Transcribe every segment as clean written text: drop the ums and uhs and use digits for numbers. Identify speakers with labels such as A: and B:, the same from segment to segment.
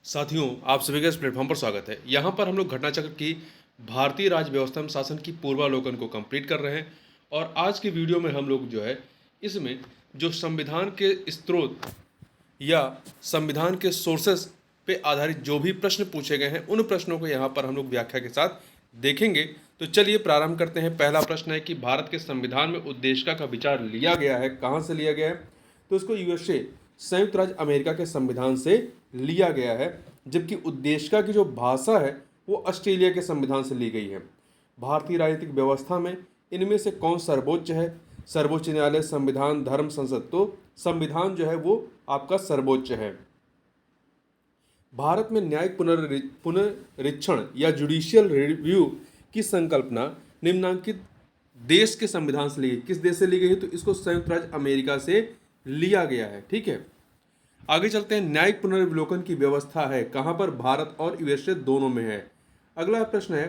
A: साथियों, आप सभी का इस प्लेटफॉर्म पर स्वागत है। यहाँ पर हम लोग घटना चक्र की भारतीय राज्य व्यवस्था में शासन की पूर्वावलोकन को कंप्लीट कर रहे हैं और आज की वीडियो में हम लोग जो है इसमें जो संविधान के स्रोत या संविधान के सोर्सेस पे आधारित जो भी प्रश्न पूछे गए हैं उन प्रश्नों को यहाँ पर हम लोग व्याख्या के साथ देखेंगे। तो चलिए प्रारंभ करते हैं। पहला प्रश्न है कि भारत के संविधान में उद्देशिका का विचार लिया गया है, कहाँ से लिया गया है? तो इसको यूएसए संयुक्त राज्य अमेरिका के संविधान से लिया गया है, जबकि उद्देशिका की जो भाषा है वो ऑस्ट्रेलिया के संविधान से ली गई है। भारतीय राजनीतिक व्यवस्था में इनमें से कौन सर्वोच्च है? सर्वोच्च न्यायालय, संविधान, धर्म संसद। तो संविधान जो है वो आपका सर्वोच्च है। भारत में न्यायिक पुनरीक्षण या जुडिशियल रिव्यू की संकल्पना निम्नांकित देश के संविधान से ली गई। किस देश से ली गई है? तो इसको संयुक्त राज्य अमेरिका से लिया गया है। ठीक है, आगे चलते हैं। न्यायिक पुनर्विलोकन की व्यवस्था है कहां पर? भारत और यूएसए दोनों में है। अगला प्रश्न है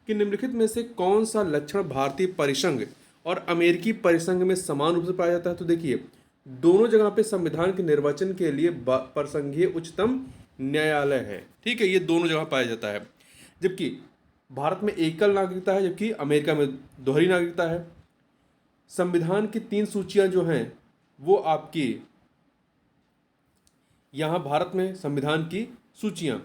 A: कि निम्नलिखित में से कौन सा लक्षण भारतीय परिसंघ और अमेरिकी परिसंघ में समान रूप से पाया जाता है? तो देखिए, दोनों जगह पे संविधान के निर्वचन के लिए परिसंघीय उच्चतम न्यायालय है। ठीक है, ये दोनों जगह पाया जाता है। जबकि भारत में एकल नागरिकता है, जबकि अमेरिका में दोहरी नागरिकता है। संविधान की 3 सूचियां जो हैं वो आपकी यहाँ भारत में संविधान की सूचियां,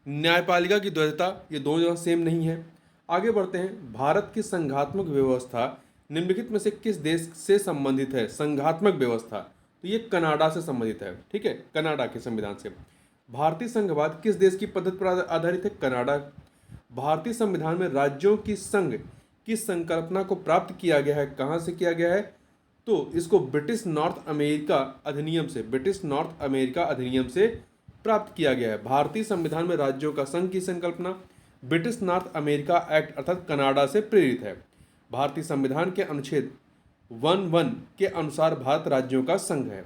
A: न्यायपालिका की द्वैधता, ये दोनों जगह सेम नहीं है। आगे बढ़ते हैं। भारत की संघात्मक व्यवस्था निम्नलिखित में से किस देश से संबंधित है? संघात्मक व्यवस्था, तो ये कनाडा से संबंधित है। ठीक है, कनाडा के संविधान से। भारतीय संघवाद किस देश की पद्धति पर आधारित है? कनाडा। भारतीय संविधान में राज्यों की संघ की संकल्पना को प्राप्त किया गया है, कहाँ से किया गया है? तो इसको ब्रिटिश नॉर्थ अमेरिका अधिनियम से, ब्रिटिश नॉर्थ अमेरिका अधिनियम से प्राप्त किया गया है। भारतीय संविधान में राज्यों का संघ की संकल्पना ब्रिटिश नॉर्थ अमेरिका एक्ट अर्थात कनाडा से प्रेरित है। भारतीय संविधान के अनुच्छेद 1(1) के अनुसार भारत राज्यों का संघ है।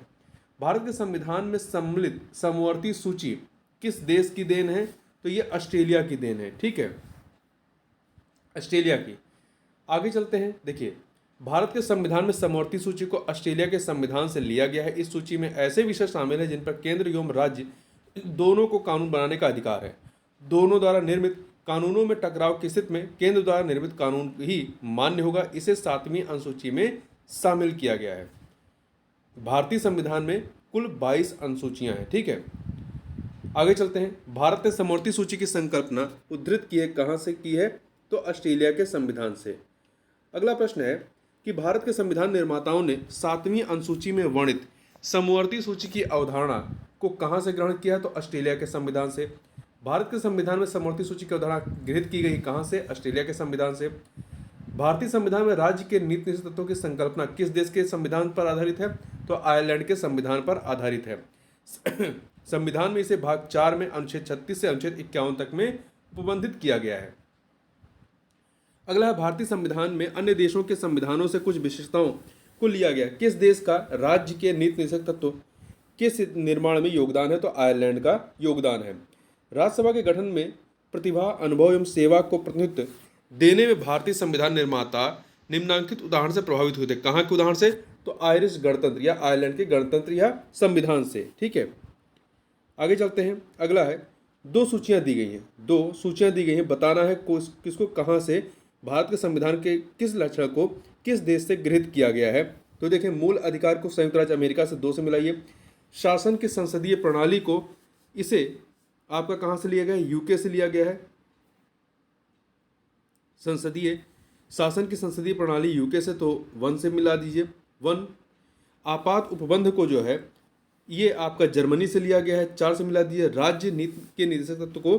A: भारत के संविधान में सम्मिलित समवर्ती सूची किस देश की देन है? तो ये ऑस्ट्रेलिया की देन है। ठीक है, ऑस्ट्रेलिया की। आगे चलते हैं। देखिए, भारत के संविधान में समवर्ती सूची को ऑस्ट्रेलिया के संविधान से लिया गया है। इस सूची में ऐसे विषय शामिल हैं जिन पर केंद्र एवं राज्य दोनों को कानून बनाने का अधिकार है। दोनों द्वारा निर्मित कानूनों में टकराव की स्थिति में केंद्र द्वारा निर्मित कानून ही मान्य होगा। इसे 7वीं अनुसूची में शामिल किया गया है। भारतीय संविधान में कुल 22 अनुसूचियां हैं। ठीक है, आगे चलते हैं। भारत ने समवर्ती सूची की संकल्पना उद्धृत की है, कहाँ से की है? तो ऑस्ट्रेलिया के संविधान से। अगला प्रश्न है कि भारत के संविधान निर्माताओं ने 7वीं अनुसूची में वर्णित समवर्ती सूची की अवधारणा को कहां से ग्रहण किया? तो ऑस्ट्रेलिया के संविधान से। भारत के संविधान में समवर्ती सूची की अवधारणा गृहीत की गई कहां से? ऑस्ट्रेलिया के संविधान से। भारतीय संविधान में राज्य के नीति निश्चित तत्वों की संकल्पना किस देश के संविधान पर आधारित है? तो आयरलैंड के संविधान पर आधारित है। संविधान में इसे भाग 4 में अनुच्छेद 36 से अनुच्छेद 51 तक में उपबंधित किया गया है। अगला है, भारतीय संविधान में अन्य देशों के संविधानों से कुछ विशेषताओं को लिया गया। किस देश का राज्य के नीति निषेध तत्व किस निर्माण में योगदान है? तो आयरलैंड का योगदान है। राज्यसभा के गठन में प्रतिभा, अनुभव एवं सेवा को प्रतिनिधित्व देने में भारतीय संविधान निर्माता निम्नांकित उदाहरण से प्रभावित हुए थे। कहाँ के उदाहरण से? तो आयरिश गणतंत्र या आयरलैंड के गणतंत्र या संविधान से। ठीक है, आगे चलते हैं। अगला है, 2 सूचियां दी गई हैं। 2 सूचियां दी गई हैं, बताना है किसको कहाँ से भारत के संविधान के किस लक्षण को किस देश से गृहीत किया गया है? तो देखें, मूल अधिकार को संयुक्त राज्य अमेरिका से 2 से मिलाइए। शासन की संसदीय प्रणाली को इसे आपका कहाँ से लिया गया है? यूके से लिया गया है। संसदीय शासन की संसदीय प्रणाली यूके से, तो 1 से मिला दीजिए। 1 आपात उपबंध को जो है ये आपका जर्मनी से लिया गया है, 4 से मिला दीजिए। राज्य नीति के निदेशक तत्व को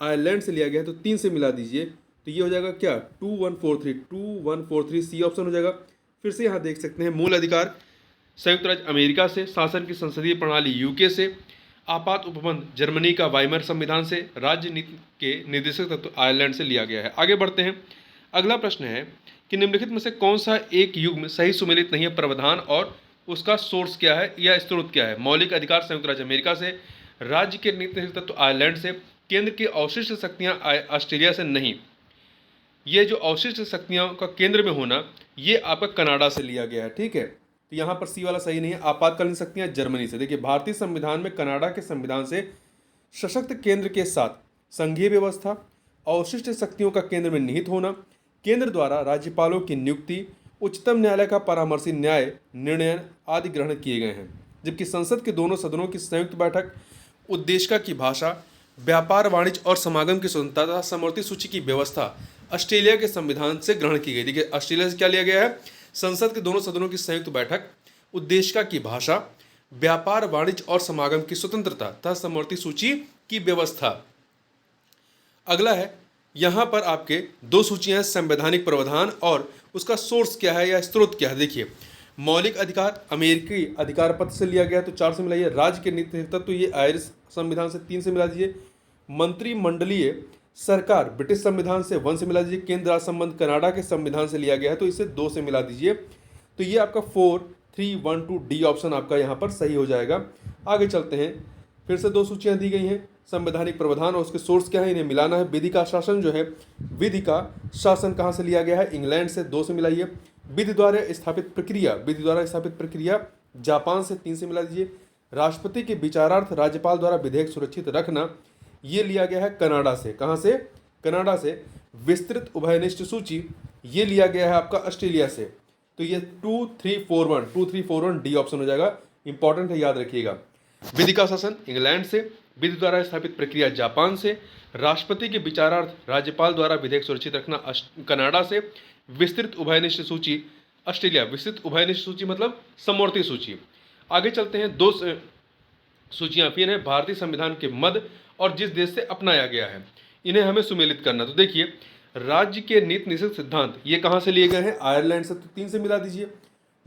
A: आयरलैंड से लिया गया है, तो 3 से मिला दीजिए। तो ये हो जाएगा क्या? 2143 सी ऑप्शन हो जाएगा। फिर से यहाँ देख सकते हैं, मूल अधिकार संयुक्त राज्य अमेरिका से, शासन की संसदीय प्रणाली यूके से, आपात उपबंध जर्मनी का वाइमर संविधान से, राज्य नीति के निर्देशक तत्व आयरलैंड से लिया गया है। आगे बढ़ते हैं। अगला प्रश्न है कि निम्नलिखित में से कौन सा एक युग्म सही सुमेलित नहीं है? प्रावधान और उसका सोर्स क्या है या स्रोत क्या है? मौलिक अधिकार संयुक्त राज्य अमेरिका से, राज्य के नीति निषेध तत्व आयरलैंड से, केंद्र की अवशिष्ट शक्तियाँ ऑस्ट्रेलिया से नहीं। ये जो अवशिष्ट शक्तियों का केंद्र में होना ये आपका कनाडा से लिया गया है। ठीक है, तो यहाँ पर सी वाला सही नहीं है। आपातकालीन शक्तियाँ जर्मनी से। देखिए, भारतीय संविधान में कनाडा के संविधान से सशक्त केंद्र के साथ संघीय व्यवस्था, अवशिष्ट शक्तियों का केंद्र में निहित होना, केंद्र द्वारा राज्यपालों की नियुक्ति, उच्चतम न्यायालय का परामर्शी न्याय निर्णय आदि ग्रहण किए गए हैं। जबकि संसद के दोनों सदनों की संयुक्त बैठक, उद्देशिका की भाषा, व्यापार, वाणिज्य और समागम की स्वतंत्रता तथा समवर्ती सूची की व्यवस्था ऑस्ट्रेलिया के संविधान से ग्रहण की गई। देखिए ऑस्ट्रेलिया से क्या लिया गया है? संसद के दोनों सदनों की संयुक्त बैठक, उद्देशिका की भाषा, व्यापार, वाणिज्य और समागम की स्वतंत्रता तथा समवर्ती सूची की व्यवस्था। अगला है, यहां पर आपके दो सूचियां हैं, संवैधानिक प्रावधान और उसका सोर्स क्या है या स्रोत क्या है। देखिए मौलिक अधिकार अमेरिकी अधिकार पत्र से लिया गया है तो 4 से मिलाइए। राज्य के नीति तत्व तो ये आयरिश संविधान से 3 से मिला दीजिए। मंत्रिमंडलीय सरकार ब्रिटिश संविधान से 1 से मिला दीजिए। केंद्र राज्य संबंध कनाडा के संविधान से लिया गया है तो इसे 2 से मिला दीजिए। तो ये आपका 4, 3, 1, 2 डी ऑप्शन आपका यहाँ पर सही हो जाएगा। आगे चलते हैं, फिर से दो सूचियाँ दी गई हैं, संवैधानिक प्रावधान और उसके सोर्स क्या है, इन्हें मिलाना है। विधि का शासन जो है, विधि का शासन कहाँ से लिया गया है? इंग्लैंड से, 2 से मिलाइए। विधि द्वारा स्थापित प्रक्रिया, विधि द्वारा स्थापित प्रक्रिया जापान से, 3 से मिला दीजिए। राष्ट्रपति के विचारार्थ राज्यपाल द्वारा विधेयक सुरक्षित रखना, ये लिया गया है कनाडा से। कहाँ से? कनाडा से। विस्तृत उभयनिष्ठ सूची, ये लिया गया है आपका ऑस्ट्रेलिया से। तो ये 2, 3, 4, 1 2, 3, 4, 1 डी ऑप्शन हो जाएगा। इंपॉर्टेंट है, याद रखिएगा। विधि का शासन इंग्लैंड से, विधि द्वारा स्थापित प्रक्रिया जापान से, राष्ट्रपति के विचारार्थ राज्यपाल द्वारा विधेयक सुरक्षित रखना कनाडा से, विस्तृत उभयनिष्ठ सूची ऑस्ट्रेलिया। विस्तृत उभयनिष्ठ सूची मतलब समवर्ती सूची। आगे चलते हैं, दो सूचियां फिर हैं, भारतीय संविधान के मद और जिस देश से अपनाया गया है, इन्हें हमें सुमेलित करना। तो देखिए राज्य के नीति निषेध सिद्धांत ये कहाँ से लिए गए हैं? आयरलैंड से, तो 3 से मिला दीजिए।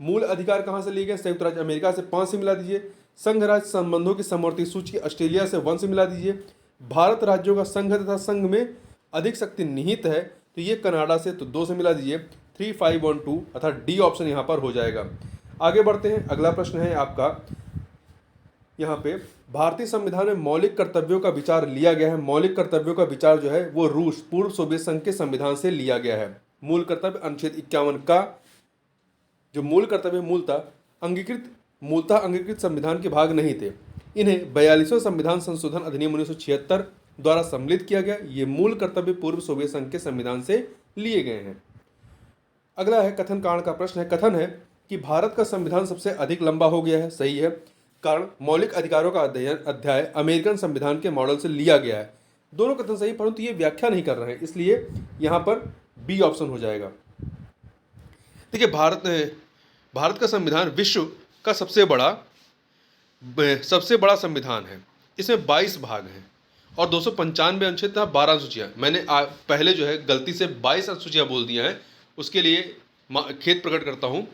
A: मूल अधिकार कहाँ से लिए गए? संयुक्त राज्य अमेरिका से, 5 से मिला दीजिए। संघ राज्य संबंधों की समवर्ती सूची ऑस्ट्रेलिया से, 1 से मिला दीजिए। भारत राज्यों का संघ तथा संघ में अधिक शक्ति निहित है तो ये कनाडा से, तो 2 से मिला दीजिए। 3, 5, 1, 2 अर्थात डी ऑप्शन यहाँ पर हो जाएगा। आगे बढ़ते हैं, अगला प्रश्न है आपका यहाँ पे, भारतीय संविधान में मौलिक कर्तव्यों का विचार लिया गया है। मौलिक कर्तव्यों का विचार जो है वो रूस पूर्व सोवियत संघ के संविधान से लिया गया है। मूल कर्तव्य अनुच्छेद 51 का जो मूल कर्तव्य मूलतः अंगीकृत संविधान के भाग नहीं थे, इन्हें 42वें संविधान संशोधन अधिनियम 1976 द्वारा सम्मिलित किया गया। ये मूल कर्तव्य पूर्व सोवियत संघ के संविधान से लिए गए हैं। अगला है कथन कांड का प्रश्न है। कथन है कि भारत का संविधान सबसे अधिक लंबा हो गया है, सही है। कारण मौलिक अधिकारों का अध्याय अमेरिकन संविधान के मॉडल से लिया गया है। दोनों कथन सही, परंतु ये व्याख्या नहीं कर रहे हैं, इसलिए यहाँ पर बी ऑप्शन हो जाएगा। देखिए भारत का संविधान विश्व का सबसे बड़ा संविधान है। इसमें 22 भाग हैं और 295 अनुच्छेद तथा 12 अनुसूचियाँ। मैंने पहले जो है गलती से 22 अनुसूचियाँ बोल दिया है, उसके लिए खेद प्रकट करता हूँ।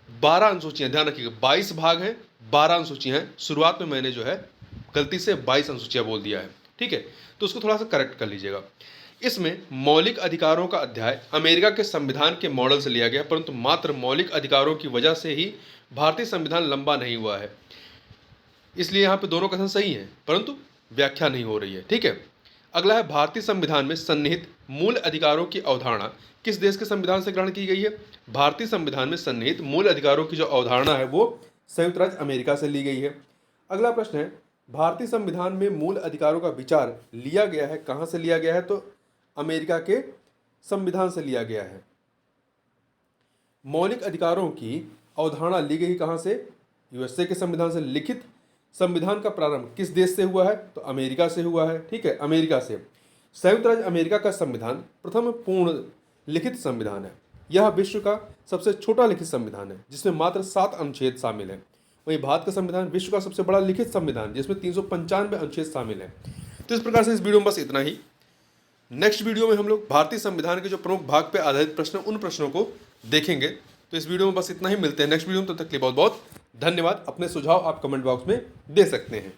A: 12 अनुसूचियाँ, ध्यान रखिएगा, 22 भाग हैं, 12 अनुसूचियाँ हैं। शुरुआत में मैंने जो है गलती से 22 अनुसूचियाँ बोल दिया है, ठीक है, तो उसको थोड़ा सा करेक्ट कर लीजिएगा। इसमें मौलिक अधिकारों का अध्याय अमेरिका के संविधान के मॉडल से लिया गया, परंतु मात्र मौलिक अधिकारों की वजह से ही भारतीय संविधान लंबा नहीं हुआ है, इसलिए यहाँ पे दोनों कथन सही हैं, परंतु व्याख्या नहीं हो रही है, ठीक है। अगला है, भारतीय संविधान में सन्निहित मूल अधिकारों की अवधारणा किस देश के संविधान से ग्रहण की गई है? भारतीय संविधान में सन्निहित मूल अधिकारों की जो अवधारणा है वो संयुक्त राज्य अमेरिका से ली गई है। अगला प्रश्न है, भारतीय संविधान में मूल अधिकारों का विचार लिया गया है, कहाँ से लिया गया है? तो अमेरिका के संविधान से लिया गया है। मौलिक अधिकारों की अवधारणा ली गई कहाँ से? यूएसए के संविधान से। लिखित संविधान का प्रारंभ किस देश से हुआ है? तो अमेरिका से हुआ है, ठीक है, अमेरिका से। संयुक्त राज्य अमेरिका का संविधान प्रथम पूर्ण लिखित संविधान है। यह विश्व का सबसे छोटा लिखित संविधान है जिसमें मात्र 7 अनुच्छेद शामिल हैं। वहीं भारत का संविधान विश्व का सबसे बड़ा लिखित संविधान जिसमें 395 अनुच्छेद शामिल हैं। तो इस प्रकार से इस वीडियो में बस इतना ही। नेक्स्ट वीडियो में हम लोग भारतीय संविधान के जो प्रमुख भाग पे आधारित प्रश्न, उन प्रश्नों को देखेंगे। तो इस वीडियो में बस इतना ही, मिलते हैं नेक्स्ट वीडियो में, तब तक के लिए बहुत बहुत धन्यवाद। अपने सुझाव आप कमेंट बॉक्स में दे सकते हैं।